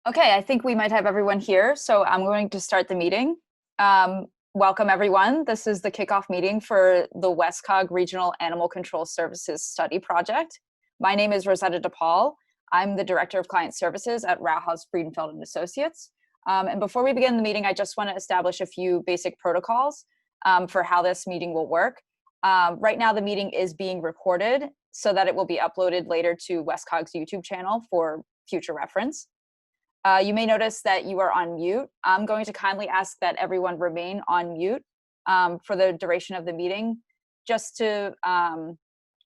Okay, I think we might have everyone here, so I'm going to start the meeting. Welcome, everyone. This is the kickoff meeting for the WestCOG Regional Animal Control Services Study Project. My name is Rosetta DePaul. I'm the Director of Client Services at Rauhaus Friedenfeld and Associates. And before we begin the meeting, I just want to establish a few basic protocols for how this meeting will work. Right now, the meeting is being recorded so that it will be uploaded later to WestCOG's YouTube channel for future reference. You may notice that you are on mute. I'm going to kindly ask that everyone remain on mute for the duration of the meeting, just to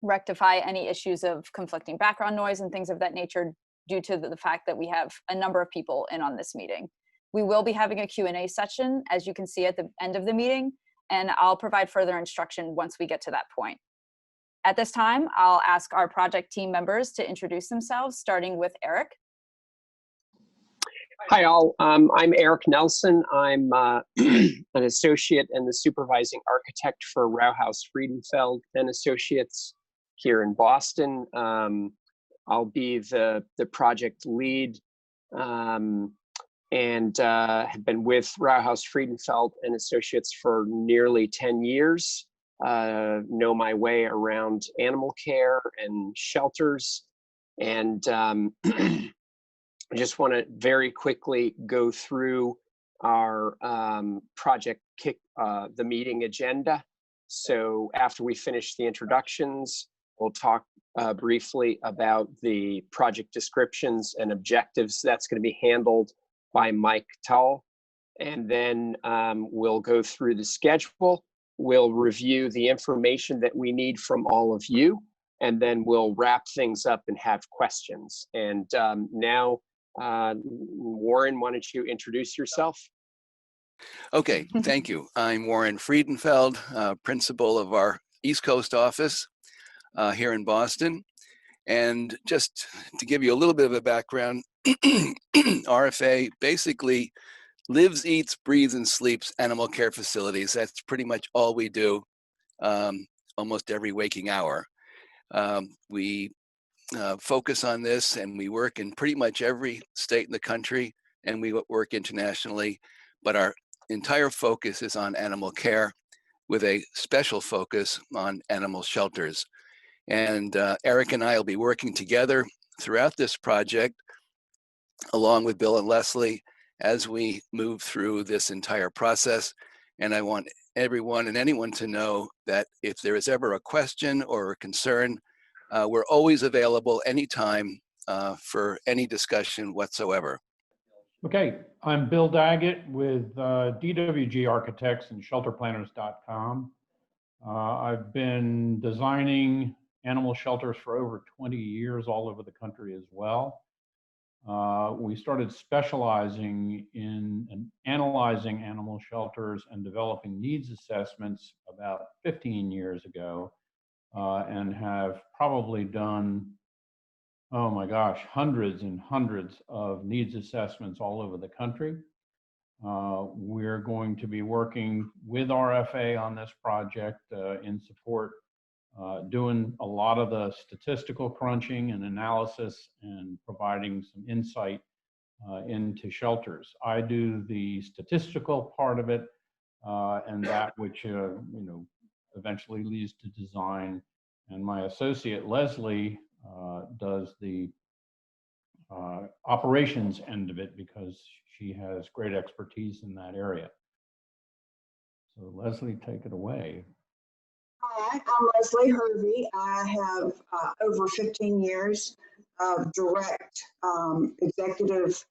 rectify any issues of conflicting background noise and things of that nature due to the fact that we have a number of people in on this meeting. We will be having a Q&A session, as you can see at the end of the meeting, and I'll provide further instruction once we get to that point. At this time, I'll ask our project team members to introduce themselves, starting with Eric. Hi all, I'm Eric Nelson. I'm an associate and the supervising architect for Rauhaus Friedenfeld and Associates here in Boston. I'll be the project lead and have been with Rauhaus Friedenfeld and Associates for nearly 10 years. Know my way around animal care and shelters, and I just want to very quickly go through our project the meeting agenda. So after we finish the introductions, we'll talk briefly about the project descriptions and objectives. That's going to be handled by Mike Tull. And then we'll go through the schedule. We'll review the information that we need from all of you, and then we'll wrap things up and have questions. And now, Warren, why don't you introduce yourself? Okay, thank you. I'm Warren Friedenfeld, principal of our East Coast office here in Boston. And just to give you a little bit of a background, RFA basically lives, eats, breathes, and sleeps animal care facilities. That's pretty much all we do almost every waking hour. We focus on this, and we work in pretty much every state in the country, and we work internationally, but our entire focus is on animal care with a special focus on animal shelters. And Eric and I will be working together throughout this project, along with Bill and Leslie, as we move through this entire process. And I want everyone and anyone to know that if there is ever a question or a concern, we're always available anytime for any discussion whatsoever. Okay, I'm Bill Daggett with DWG Architects and ShelterPlanners.com. I've been designing animal shelters for over 20 years all over the country as well. We started specializing in analyzing animal shelters and developing needs assessments about 15 years ago. And have probably done, oh my gosh, hundreds and hundreds of needs assessments all over the country. We're going to be working with RFA on this project in support, doing a lot of the statistical crunching and analysis and providing some insight into shelters. I do the statistical part of it and that which, eventually leads to design, and my associate Leslie does the operations end of it because she has great expertise in that area. So Leslie, take it away. Hi, I'm Leslie Hervey. I have over 15 years of direct executive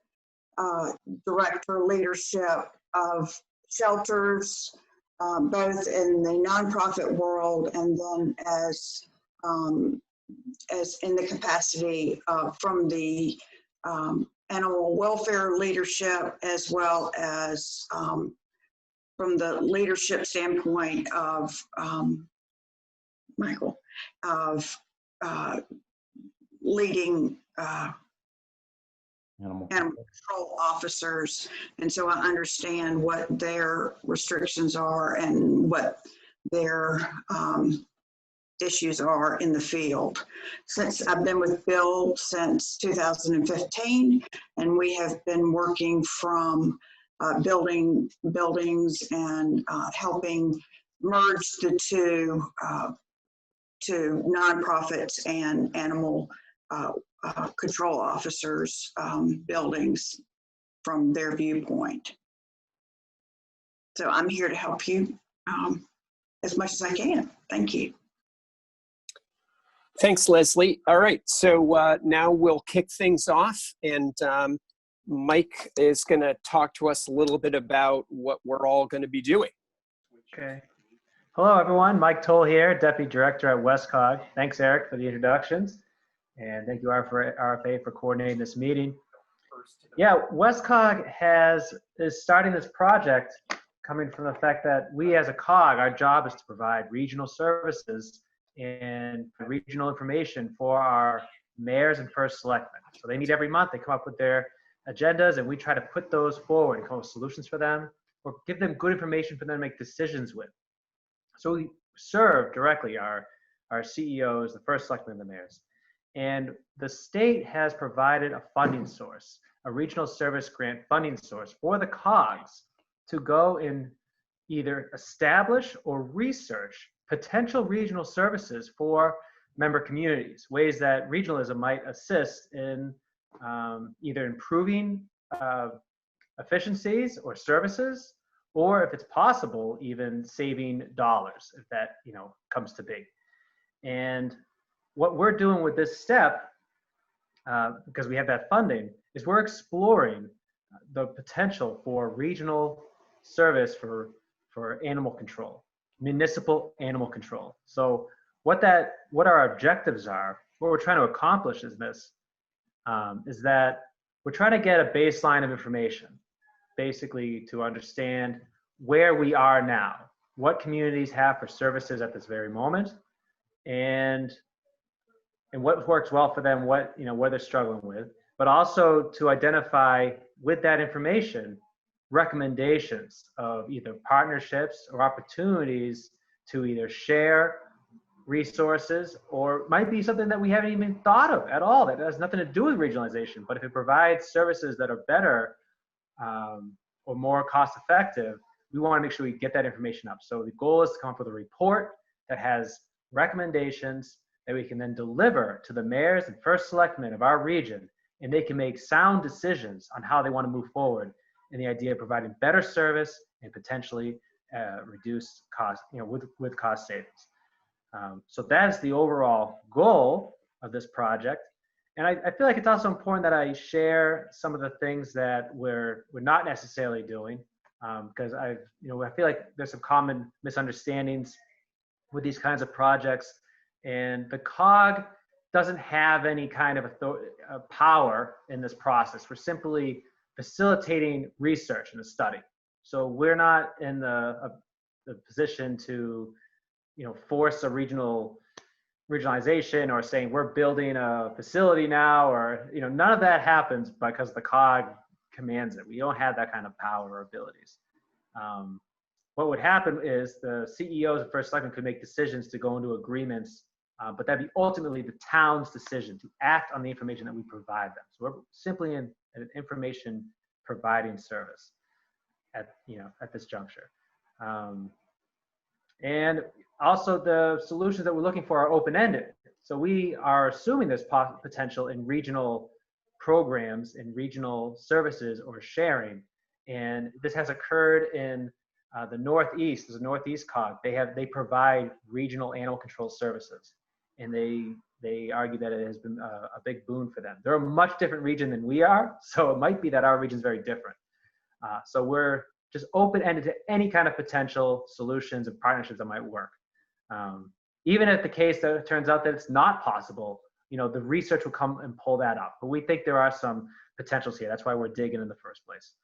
director leadership of shelters, both in the nonprofit world and then as in the capacity from the animal welfare leadership, as well as from the leadership standpoint of Michael, of leading animal control officers. And so I understand what their restrictions are and what their issues are in the field. Since I've been with Bill since 2015, and we have been working from building buildings and helping merge the two to nonprofits and animal control officers' buildings from their viewpoint. So I'm here to help you as much as I can. Thank you. Thanks, Leslie. All right, so now we'll kick things off, and Mike is going to talk to us a little bit about what we're all going to be doing. Okay. Hello, everyone. Mike Toll here, Deputy Director at WestCOG. Thanks, Eric, for the introductions, and thank you, RFA, for coordinating this meeting. Yeah, WestCOG is starting this project coming from the fact that we as a COG, our job is to provide regional services and regional information for our mayors and first selectmen. So they meet every month, they come up with their agendas, and we try to put those forward and come up with solutions for them, or give them good information for them to make decisions with. So we serve directly our CEOs, the first selectmen, and the mayors. And the state has provided a funding source, a regional service grant funding source for the COGs to go and either establish or research potential regional services for member communities, ways that regionalism might assist in either improving efficiencies or services, or if it's possible, even saving dollars, if that comes to be. And what we're doing with this step, because we have that funding, is we're exploring the potential for regional service for animal control, municipal animal control. So what our objectives are, what we're trying to accomplish is this, is that we're trying to get a baseline of information, basically to understand where we are now, what communities have for services at this very moment, and what works well for them, what they're struggling with, but also to identify with that information recommendations of either partnerships or opportunities to either share resources, or might be something that we haven't even thought of at all that has nothing to do with regionalization, but if it provides services that are better or more cost effective, we want to make sure we get that information up. So the goal is to come up with a report that has recommendations that we can then deliver to the mayors and first selectmen of our region, and they can make sound decisions on how they want to move forward in the idea of providing better service and potentially reduce cost, with cost savings. So that's the overall goal of this project. And I feel like it's also important that I share some of the things that we're not necessarily doing, because I feel like there's some common misunderstandings with these kinds of projects, and the COG doesn't have any kind of power in this process. We're simply facilitating research and a study. So we're not in the position to, force a regionalization or saying we're building a facility now, or none of that happens because the COG commands it. We don't have that kind of power or abilities. What would happen is the CEOs and first selectmen could make decisions to go into agreements, but that'd be ultimately the town's decision to act on the information that we provide them. So we're simply in an information providing service at this juncture. And also the solutions that we're looking for are open-ended. So we are assuming there's potential in regional programs and regional services or sharing. And this has occurred in the Northeast. There's a Northeast COG. They provide regional animal control services. And they argue that it has been a big boon for them. They're a much different region than we are, so it might be that our region is very different. So we're just open-ended to any kind of potential solutions and partnerships that might work. Even if the case that it turns out that it's not possible, the research will come and pull that up. But we think there are some potentials here. That's why we're digging in the first place.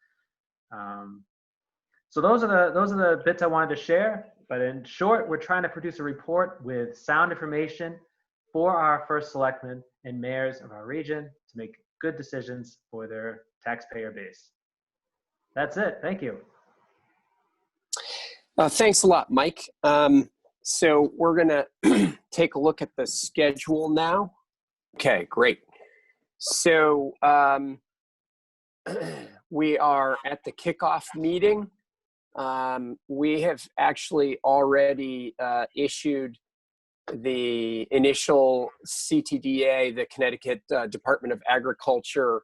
So those are the bits I wanted to share. But in short, we're trying to produce a report with sound information for our first selectmen and mayors of our region to make good decisions for their taxpayer base. That's it. Thank you. Thanks a lot, Mike. So we're gonna take a look at the schedule now. Okay, great. So we are at the kickoff meeting. We have actually already issued the initial CTDA, the Connecticut Department of Agriculture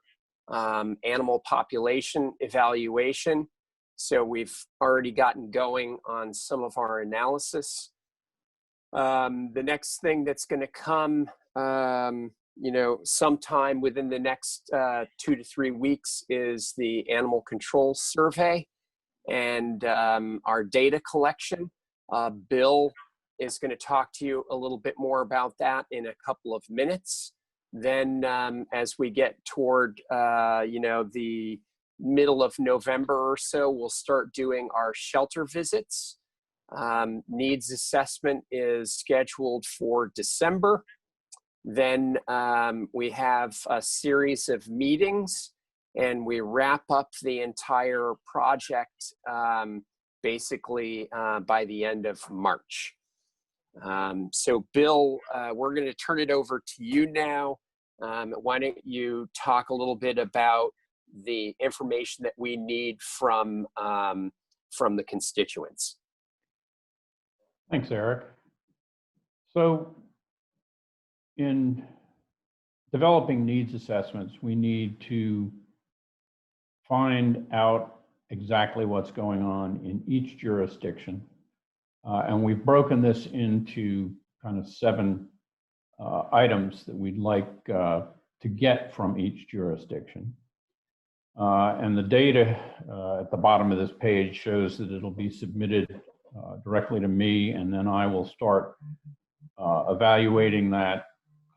animal population evaluation. So we've already gotten going on some of our analysis. The next thing that's going to come, sometime within the next 2 to 3 weeks is the animal control survey and our data collection. Bill is going to talk to you a little bit more about that in a couple of minutes. Then as we get toward, the middle of November or so, we'll start doing our shelter visits. Needs assessment is scheduled for December. Then we have a series of meetings and we wrap up the entire project basically by the end of March. So Bill, we're going to turn it over to you now. Why don't you talk a little bit about the information that we need from the constituents? Thanks, Eric. So in developing needs assessments, we need to find out exactly what's going on in each jurisdiction. And we've broken this into kind of 7 items that we'd like to get from each jurisdiction. And the data at the bottom of this page shows that it'll be submitted directly to me, and then I will start evaluating that,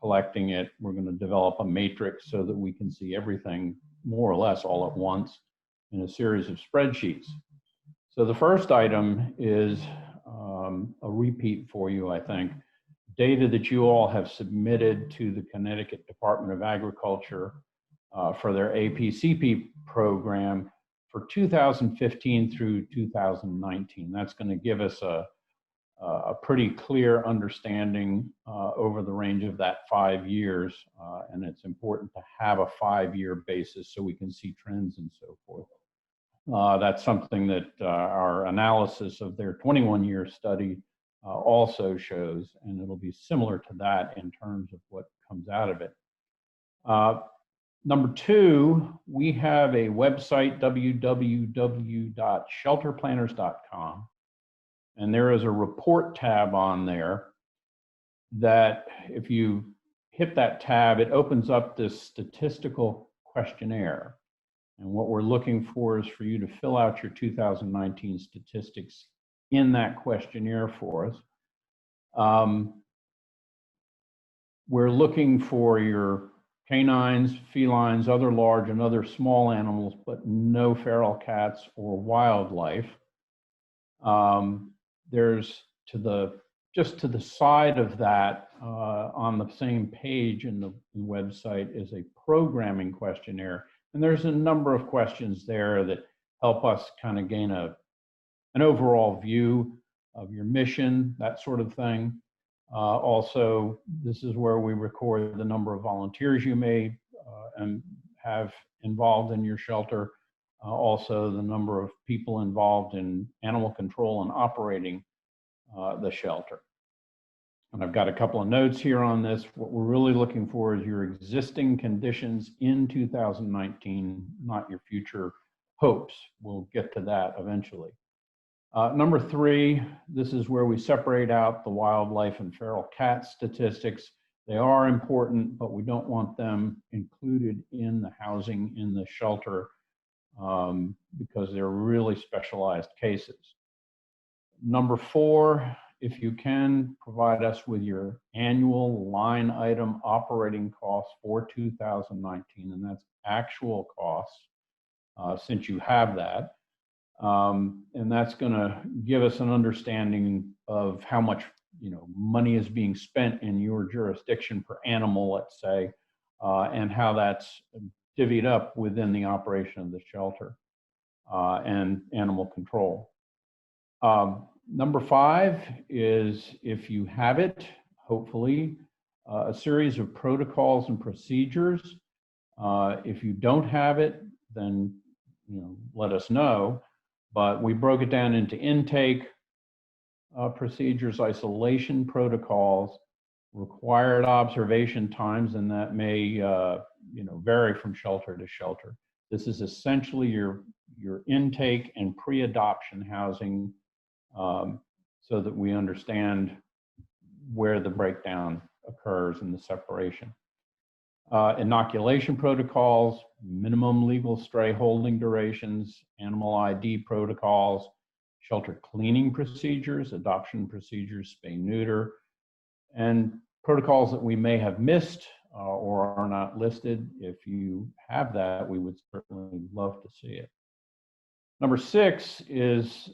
collecting it. We're going to develop a matrix so that we can see everything more or less all at once in a series of spreadsheets. So the first item is a repeat for you, I think. Data that you all have submitted to the Connecticut Department of Agriculture for their APCP program for 2015 through 2019. That's going to give us a pretty clear understanding over the range of that 5 years. And it's important to have a 5-year basis so we can see trends and so forth. That's something that our analysis of their 21-year study also shows, and it'll be similar to that in terms of what comes out of it. Number 2, we have a website, www.shelterplanners.com, and there is a report tab on there that if you hit that tab, it opens up this statistical questionnaire. And what we're looking for is for you to fill out your 2019 statistics in that questionnaire for us. We're looking for your canines, felines, other large and other small animals, but no feral cats or wildlife. There's just to the side of that, on the same page in the website, is a programming questionnaire. And there's a number of questions there that help us kind of gain an overall view of your mission, that sort of thing. Also, this is where we record the number of volunteers you may and have involved in your shelter. Also, the number of people involved in animal control and operating the shelter. And I've got a couple of notes here on this. What we're really looking for is your existing conditions in 2019, not your future hopes. We'll get to that eventually. Number 3, this is where we separate out the wildlife and feral cat statistics. They are important, but we don't want them included in the housing in the shelter because they're really specialized cases. Number 4, if you can provide us with your annual line item operating costs for 2019, and that's actual costs since you have that. And that's going to give us an understanding of how much money is being spent in your jurisdiction per animal, let's say, and how that's divvied up within the operation of the shelter and animal control. Number 5 is, if you have it, hopefully, a series of protocols and procedures. If you don't have it, then let us know. But we broke it down into intake procedures, isolation protocols, required observation times, and that may vary from shelter to shelter. This is essentially your intake and pre-adoption housing, so that we understand where the breakdown occurs in the separation. Inoculation protocols, minimum legal stray holding durations, animal ID protocols, shelter cleaning procedures, adoption procedures, spay neuter, and protocols that we may have missed or are not listed. If you have that, we would certainly love to see it. Number 6 is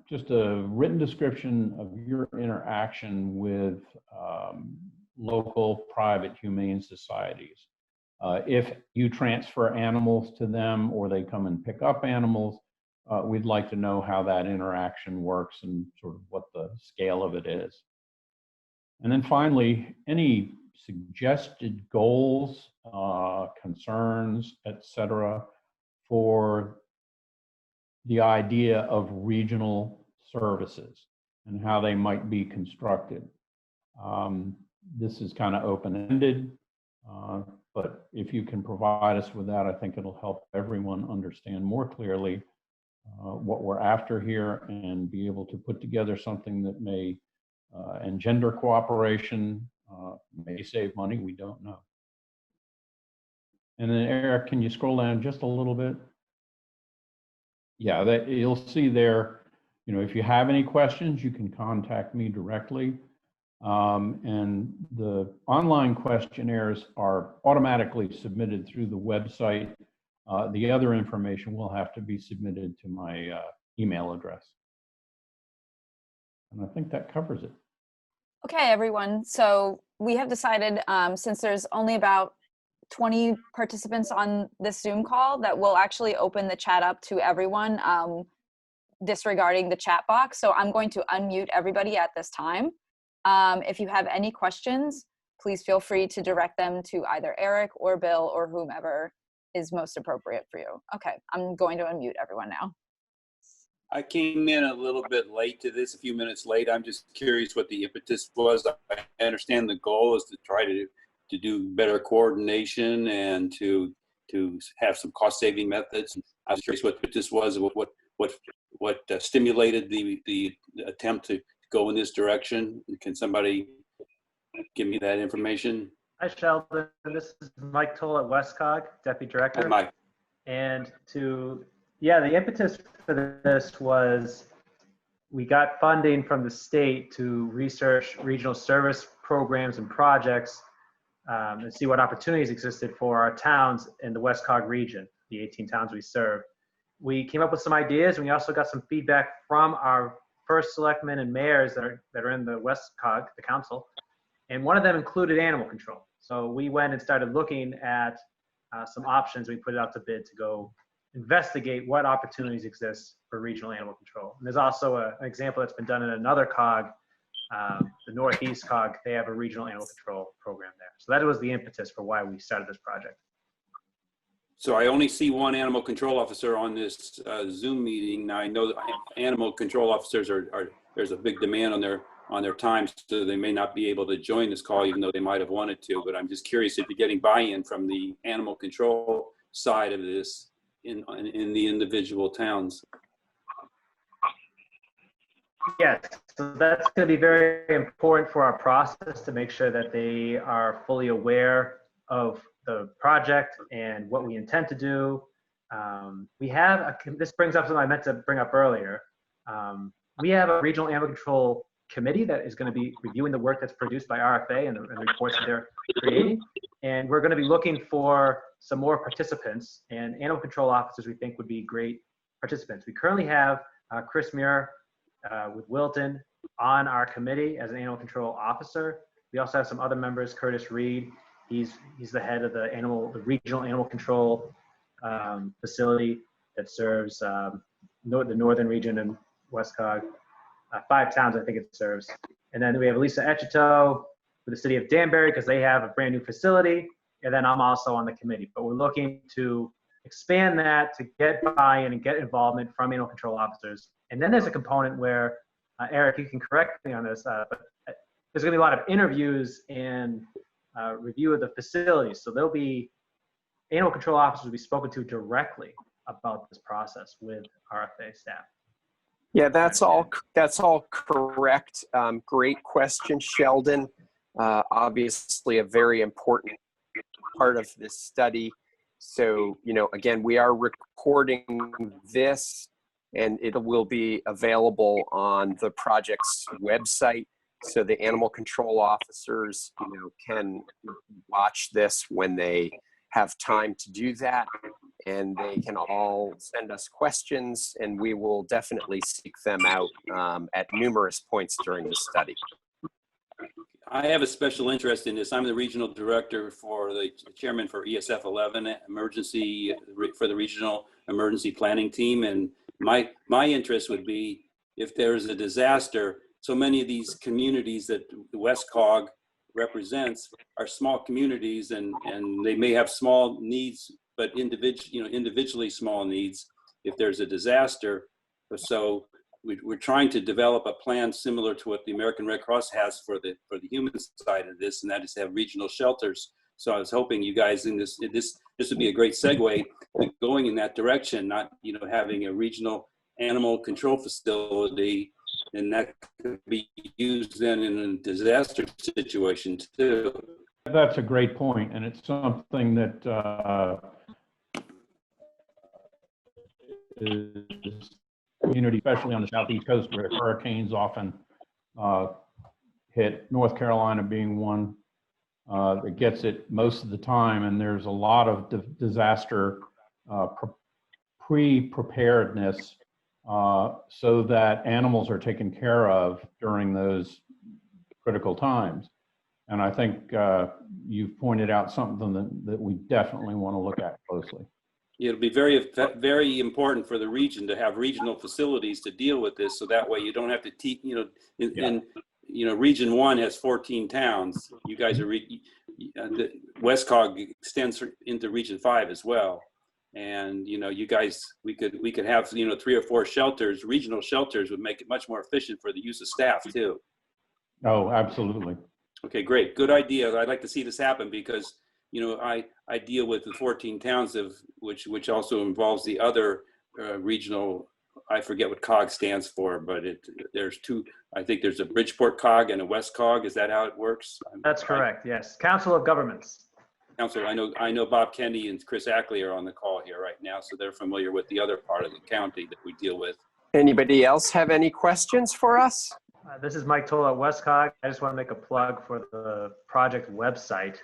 just a written description of your interaction with local private humane societies. If you transfer animals to them or they come and pick up animals, we'd like to know how that interaction works and sort of what the scale of it is. And then finally, any suggested goals, concerns, etc., for the idea of regional services and how they might be constructed. This is kind of open-ended, but if you can provide us with that, I think it'll help everyone understand more clearly what we're after here and be able to put together something that may engender cooperation, may save money, we don't know. And then Eric, can you scroll down just a little bit? Yeah, that you'll see there, if you have any questions, you can contact me directly. And the online questionnaires are automatically submitted through the website. The other information will have to be submitted to my email address. And I think that covers it. Okay, everyone. So we have decided, since there's only about 20 participants on this Zoom call, that we'll actually open the chat up to everyone, disregarding the chat box. So I'm going to unmute everybody at this time. If you have any questions, please feel free to direct them to either Eric or Bill or whomever is most appropriate for you. Okay, I'm going to unmute everyone now. I came in a little bit late to this, a few minutes late. I'm just curious what the impetus was. I understand the goal is to try to do better coordination and to have some cost-saving methods. I was curious what this was, what stimulated the attempt to go in this direction. Can somebody give me that information? Hi, Sheldon. This is Mike Toll at WestCOG, Deputy Director. Hi, Mike. And the impetus for this was we got funding from the state to research regional service programs and projects and see what opportunities existed for our towns in the WestCOG region, the 18 towns we serve. We came up with some ideas, and we also got some feedback from our first selectmen and mayors that are in the WestCOG, the council, and one of them included animal control. So we went and started looking at some options. We put it out to bid to go investigate what opportunities exist for regional animal control. And there's also an example that's been done in another COG, the Northeast COG. They have a regional animal control program there. So that was the impetus for why we started this project. So I only see one animal control officer on this Zoom meeting. Now I know that animal control officers there's a big demand on their time, so they may not be able to join this call, even though they might have wanted to. But I'm just curious if you're getting buy-in from the animal control side of this in the individual towns. Yes, so that's going to be very important for our process to make sure that they are fully aware of the project and what we intend to do. This brings up something I meant to bring up earlier. We have a regional animal control committee that is going to be reviewing the work that's produced by RFA and the reports that they're creating. And we're going to be looking for some more participants, and animal control officers we think would be great participants. We currently have Chris Muir with Wilton on our committee as an animal control officer. We also have some other members, Curtis Reed. He's the head of the regional animal control facility that serves the northern region and WestCOG. 5 towns I think it serves. And then we have Lisa Echito for the city of Danbury because they have a brand new facility. And then I'm also on the committee. But we're looking to expand that to get buy-in and get involvement from animal control officers. And then there's a component where, Eric, you can correct me on this, but there's going to be a lot of interviews and review of the facilities. So there'll be animal control officers will be spoken to directly about this process with RFA staff. Yeah, that's all correct. Great question, Sheldon. Obviously a very important part of this study. So, again, we are recording this and it will be available on the project's website. So the animal control officers, can watch this when they have time to do that. And they can all send us questions and we will definitely seek them out at numerous points during the study. I have a special interest in this. I'm the regional director for the chairman for ESF 11 emergency for the regional emergency planning team. And my interest would be if there's a disaster, so many of these communities that the WestCOG represents are small communities and they may have small needs, but individually small needs if there's a disaster. So we're trying to develop a plan similar to what the American Red Cross has for the human side of this, and that is to have regional shelters. So I was hoping you guys in this would be a great segue to going in that direction, not having a regional animal control facility, and that could be used then in a disaster situation too. That's a great point, and it's something that is community, especially on the southeast coast where hurricanes often hit, North Carolina being one that gets it most of the time. And there's a lot of disaster pre-preparedness so that animals are taken care of during those critical times. And I think you've pointed out something that we definitely want to look at closely. It'll be very, very important for the region to have regional facilities to deal with this, so that way you don't have to teach. Region 1 has 14 towns. You guys are the WestCOG extends into Region 5 as well, and you guys we could have 3 or 4 shelters. Regional shelters would make it much more efficient for the use of staff too. Oh, absolutely. Okay, great, good idea. I'd like to see this happen because I deal with the 14 towns of which also involves the other regional. I forget what COG stands for, but there's 2. I think there's a Bridgeport COG and a WestCOG. Is that how it works? That's correct. Yes, Council of Governments. Council. I know Bob Kennedy and Chris Ackley are on the call here right now, so they're familiar with the other part of the county that we deal with. Anybody else have any questions for us? This is Mike Toll at WestCOG. I just want to make a plug for the project website.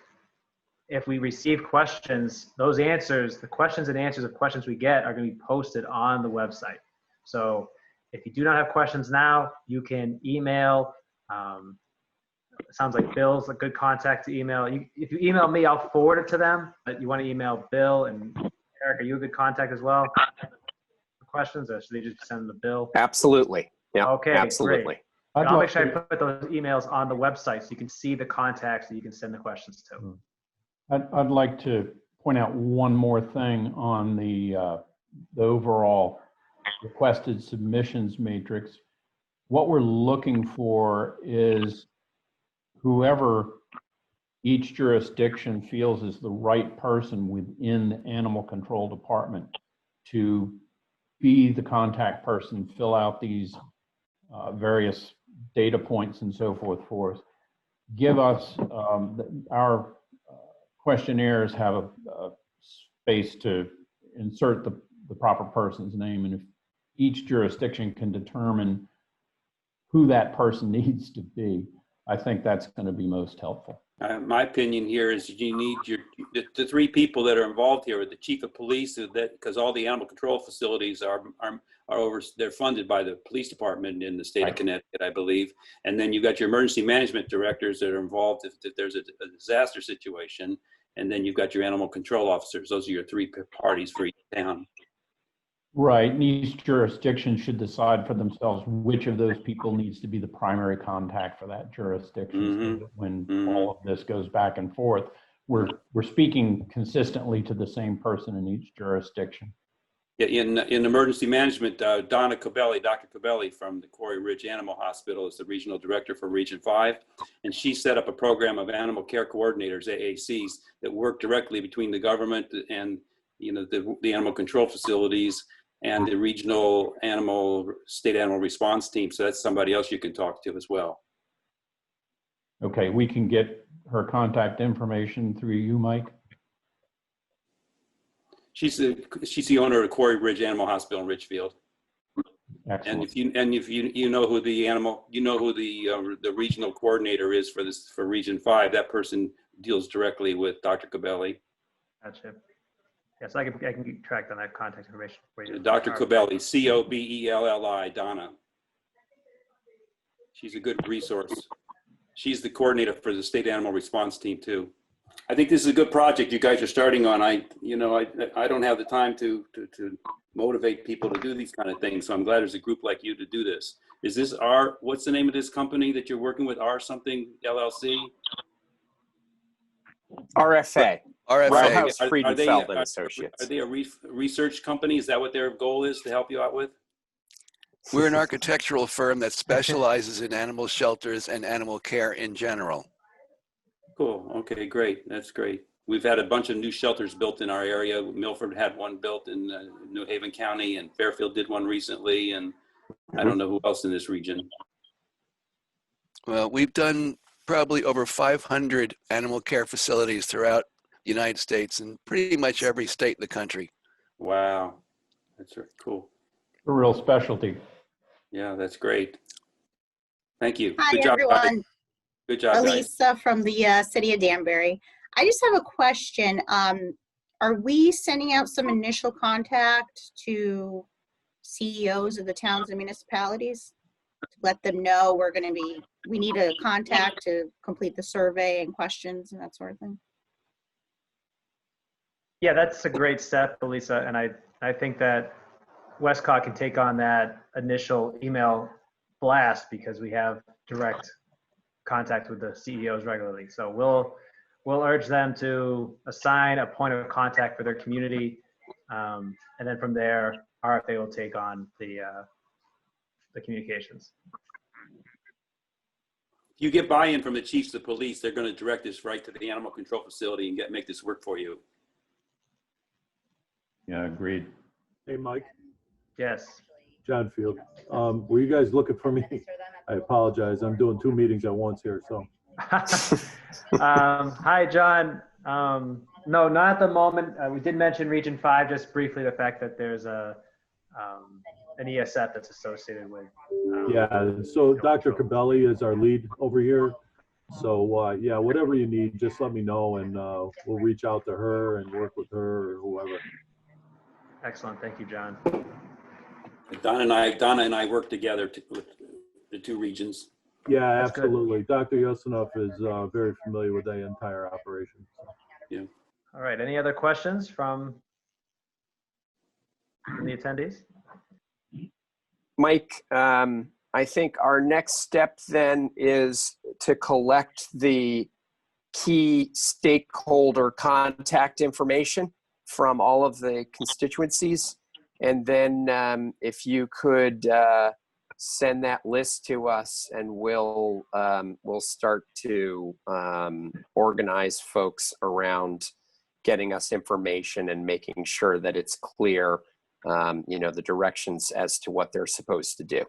If we receive questions, those answers, the questions and answers of questions we get are going to be posted on the website. So if you do not have questions now, you can email. It sounds like Bill's a good contact to email. If you email me, I'll forward it to them. But you want to email Bill and Eric, are you a good contact as well for questions, or should they just send them to Bill? Absolutely. Yeah. Okay. Absolutely. Great. I'll make sure I put those emails on the website so you can see the contacts that you can send the questions to. I'd like to point out one more thing on the overall requested submissions matrix. What we're looking for is whoever each jurisdiction feels is the right person within the animal control department to be the contact person, fill out these various data points and so forth for us. Give us our questionnaires have a space to insert the proper person's name, and if each jurisdiction can determine who that person needs to be, I think that's going to be most helpful. My opinion here is you need the 3 people that are involved here with the chief of police, because all the animal control facilities are they're funded by the police department in the state of Connecticut, I believe. And then you've got your emergency management directors that are involved if there's a disaster situation. And then you've got your animal control officers. Those are your 3 parties for each town. Right, and each jurisdiction should decide for themselves which of those people needs to be the primary contact for that jurisdiction. So that when all of this goes back and forth, we're speaking consistently to the same person in each jurisdiction. Yeah, in emergency management, Donna Cabelli, Dr. Cabelli from the Quarry Ridge Animal Hospital is the regional director for Region 5. And she set up a program of animal care coordinators, AACs, that work directly between the government and the animal control facilities and the regional state animal response team. So that's somebody else you can talk to as well. Okay, we can get her contact information through you, Mike? She's the owner of Quarry Ridge Animal Hospital in Richfield. Excellent. And if you know who the regional coordinator is for Region 5, that person deals directly with Dr. Cabelli. Gotcha. Yes, I can keep track on that contact information for you. Dr. Cabelli, Cobelli, Donna. She's a good resource. She's the coordinator for the state animal response team too. I think this is a good project you guys are starting on. I don't have the time to motivate people to do these kind of things. So I'm glad there's a group like you to do this. Is this what's the name of this company that you're working with? something LLC? RFA. RFA. Roundhouse Friedenfeld and Associates. Are they a research company? Is that what their goal is to help you out with? We're an architectural firm that specializes in animal shelters and animal care in general. Cool. Okay, great. That's great. We've had a bunch of new shelters built in our area. Milford had one built in New Haven County, and Fairfield did one recently, and I don't know who else in this region. Well, we've done probably over 500 animal care facilities throughout the United States and pretty much every state in the country. Wow. That's cool. A real specialty. Yeah, that's great. Thank you. Hi, Good job, everyone. guys. Good job, guys. Elisa from the city of Danbury. I just have a question. Are we sending out some initial contact to CEOs of the towns and municipalities to let them know we need a contact to complete the survey and questions and that sort of thing? Yeah, that's a great step, Elisa. And I think that WestCOG can take on that initial email blast because we have direct contact with the CEOs regularly. So we'll urge them to assign a point of contact for their community. And then from there, RFA will take on the communications. If you get buy-in from the chiefs of police, they're going to direct this right to the animal control facility and make this work for you. Yeah, agreed. Hey, Mike. Yes. John Field. Were you guys looking for me? I apologize. I'm doing 2 meetings at once here, so. Hi, John. No, not at the moment. We did mention Region 5, just briefly, the fact that there's an ESF that's associated with. Yeah, so Dr. Cabelli is our lead over here. So yeah, whatever you need, just let me know and we'll reach out to her and work with her or whoever. Excellent. Thank you, John. Donna and I work together with the 2 regions. Yeah, That's absolutely. Good. Dr. Yosinov is very familiar with the entire operation. So. Yeah. All right. Any other questions from the attendees? Mike, I think our next step then is to collect the key stakeholder contact information from all of the constituencies. And then if you could send that list to us and we'll start to organize folks around getting us information and making sure that it's clear, the directions as to what they're supposed to do.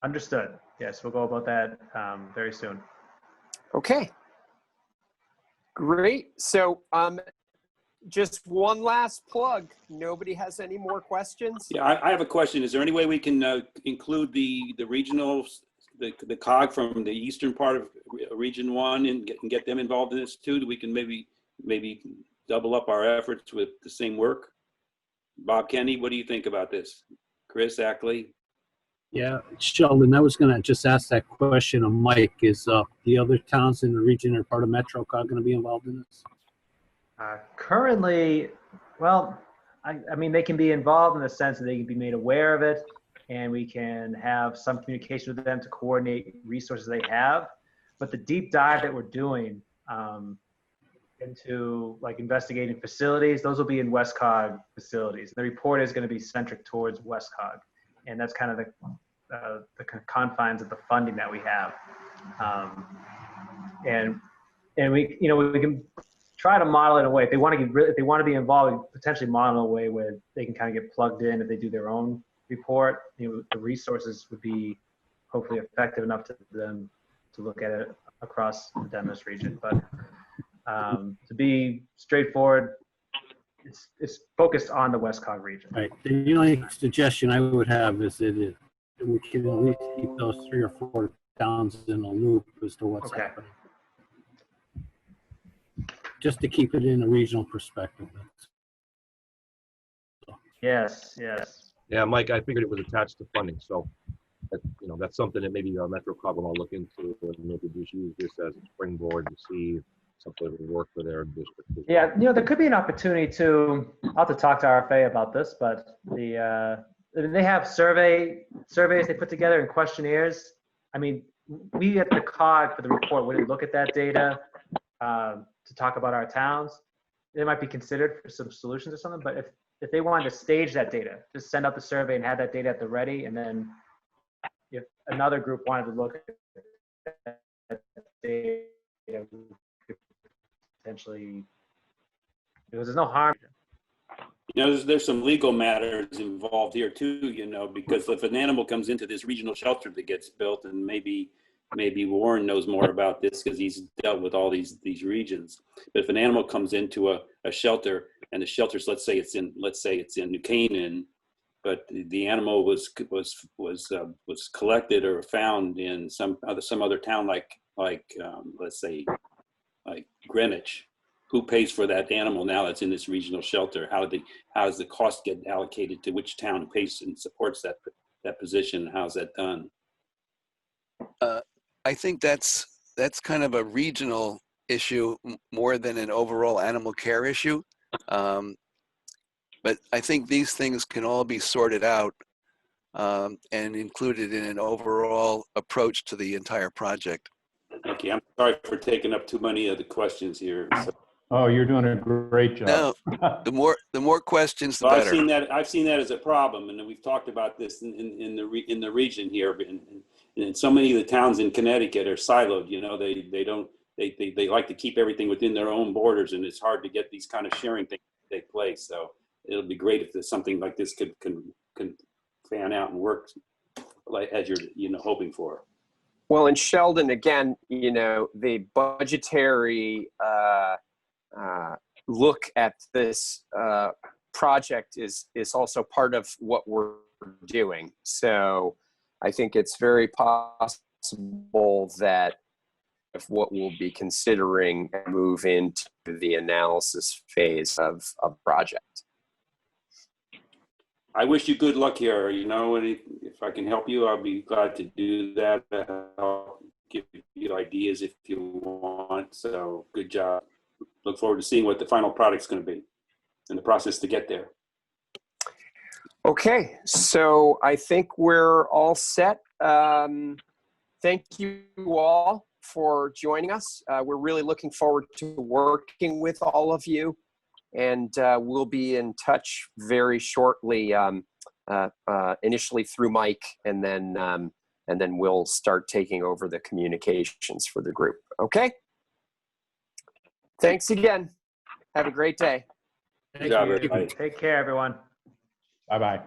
Understood. Yes, we'll go about that very soon. Okay. Great. So just one last plug. Nobody has any more questions? Yeah, I have a question. Is there any way we can include the regional, the COG from the eastern part of Region 1 and get them involved in this too? We can maybe double up our efforts with the same work. Bob Kenny, what do you think about this? Chris Ackley? Yeah, Sheldon, I was going to just ask that question of Mike. Is the other towns in the region or part of MetroCog going to be involved in this? Currently, well, I mean, they can be involved in the sense that they can be made aware of it, and we can have some communication with them to coordinate resources they have. But the deep dive that we're doing into like investigating facilities, those will be in WestCOG facilities. The report is going to be centric towards WestCOG, and that's kind of the confines of the funding that we have. And we, you know, we can try to model it in a way. If they want to get if they want to be involved, we potentially model in a way where they can kind of get plugged in if they do their own report. You know, the resources would be hopefully effective enough to them to look at it across the Dennis region. But to be straightforward, it's focused on the WestCOG region. Right. The only suggestion I would have is that we can at least keep those 3 or 4 towns in a loop as to what's happening. Just to keep it in a regional perspective. Yes, yes. Yeah, Mike, I figured it was attached to funding, so you know, that's something that maybe MetroCog will look into and maybe just use this as a springboard to see if something will work for their district. Yeah, you know, there could be an opportunity to, I'll have to talk to RFA about this, but they have surveys they put together and questionnaires. I mean, we at the COG for the report wouldn't look at that data to talk about our towns. They might be considered for some solutions or something, but if they wanted to stage that data, just send out the survey and have that data at the ready, and then if another group wanted to look at that data, potentially, because there's no harm. You know, there's some legal matters involved here too, you know, because if an animal comes into this regional shelter that gets built, and maybe Warren knows more about this because he's dealt with all these regions. But if an animal comes into a shelter, and the shelter's, let's say it's in New Canaan, but the animal was collected or found in some other town like let's say like Greenwich, who pays for that animal now that's in this regional shelter? How does the cost get allocated to which town pays and supports that position? How's that done? I think that's kind of a regional issue more than an overall animal care issue. But I think these things can all be sorted out and included in an overall approach to the entire project. Okay, I'm sorry for taking up too many of the questions here. So. Oh, you're doing a great job. No, the more questions, the Well, better. I've seen that as a problem, and we've talked about this in the region here. And so many of the towns in Connecticut are siloed. You know, they like to keep everything within their own borders, and it's hard to get these kind of sharing things to take place. So it'll be great if there's something like this can fan out and work like as you're hoping for. Well, in Sheldon, again, you know, the budgetary look at this project is also part of what we're doing. So I think it's very possible that if what we'll be considering move into the analysis phase of a project. I wish you good luck here. You know, and if I can help you, I'll be glad to do that. I'll give you ideas if you want. So good job. Look forward to seeing what the final product's going to be and the process to get there. Okay, so I think we're all set. Thank you all for joining us. We're really looking forward to working with all of you. And we'll be in touch very shortly, initially through Mike, and then we'll start taking over the communications for the group. Okay? Thanks again. Have a great day. Thank you. Take care, everyone. Bye-bye.